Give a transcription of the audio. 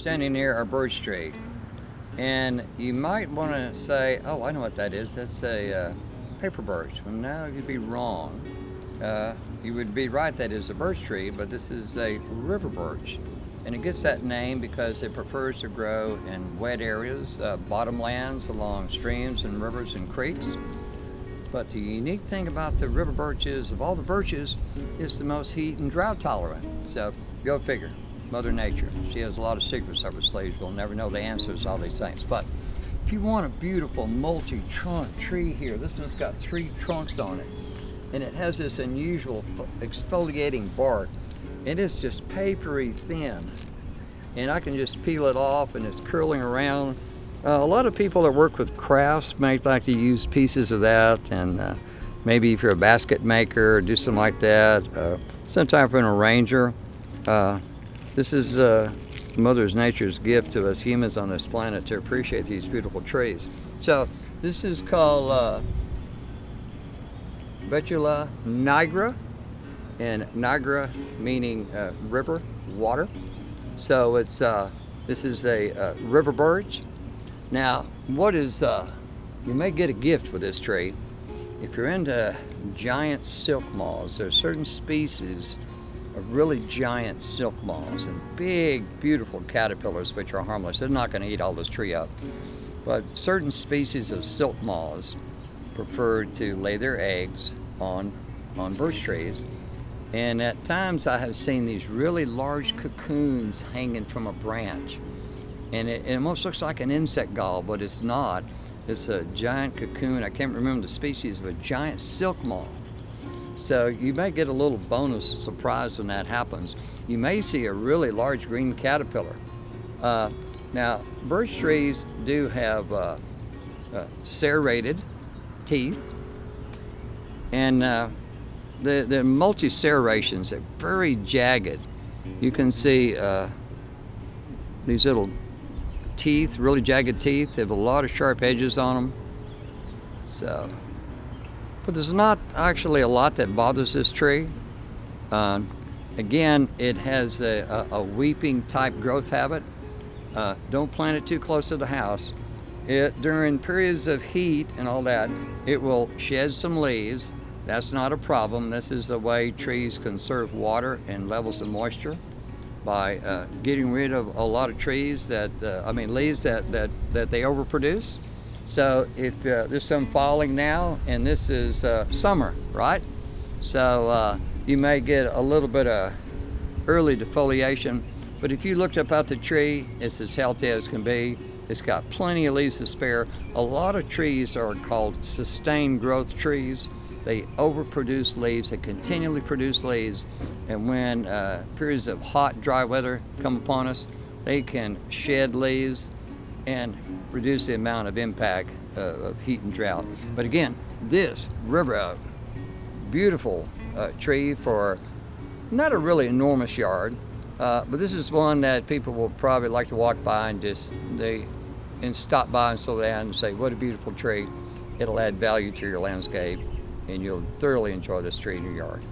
standing near a birch tree, and you might want to say, oh, I know what that is. That's a paper birch. Well, no, you'd be wrong. You would be right, that is a birch tree, but this is a river birch. And it gets that name because it prefers to grow in wet areas, bottomlands along streams and rivers and creeks. But the unique thing about the river birch is, of all the birches, it's the most heat and drought tolerant. So go figure. Mother Nature, she has a lot of secrets up her sleeves. We'll never know the answers to all these things. But if you want a beautiful multi-trunk tree here, this one's got 3 trunks on it. And it has this unusual exfoliating bark. It is just papery thin. And I can just peel it off and it's curling around. A lot of people that work with crafts might like to use pieces of that, and maybe if you're a basket maker, do something like that. Some type of an arranger. This is Mother Nature's gift to us humans on this planet to appreciate these beautiful trees. So this is called Betula nigra, and nigra meaning river, water. So it's this is a river birch. Now, you may get a gift with this tree. If you're into giant silk moths, there are certain species of really giant silk moths and big, beautiful caterpillars which are harmless. They're not going to eat all this tree up. But certain species of silk moths prefer to lay their eggs on birch trees. And at times I have seen these really large cocoons hanging from a branch. And it almost looks like an insect gall, but it's not. It's a giant cocoon. I can't remember the species of a giant silk moth. So you may get a little bonus surprise when that happens. You may see a really large green caterpillar. Now, birch trees do have serrated teeth, and the multi-serrations are very jagged. You can see these little teeth, really jagged teeth. They have a lot of sharp edges on them. So, but there's not actually a lot that bothers this tree. Again, it has a weeping type growth habit. Don't plant it too close to the house. During periods of heat and all that, it will shed some leaves. That's not a problem. This is the way trees conserve water and levels of moisture, by getting rid of a lot of trees leaves that they overproduce. So if there's some falling now, and this is summer, right? So you may get a little bit of early defoliation, but if you looked up at the tree, it's as healthy as can be. It's got plenty of leaves to spare. A lot of trees are called sustained growth trees. They overproduce leaves, they continually produce leaves, and when periods of hot, dry weather come upon us, they can shed leaves and reduce the amount of impact of heat and drought. But again, this river oak, beautiful tree for not a really enormous yard, but this is one that people will probably like to walk by and stop by and slow down and say, what a beautiful tree. It'll add value to your landscape, and you'll thoroughly enjoy this tree in your yard.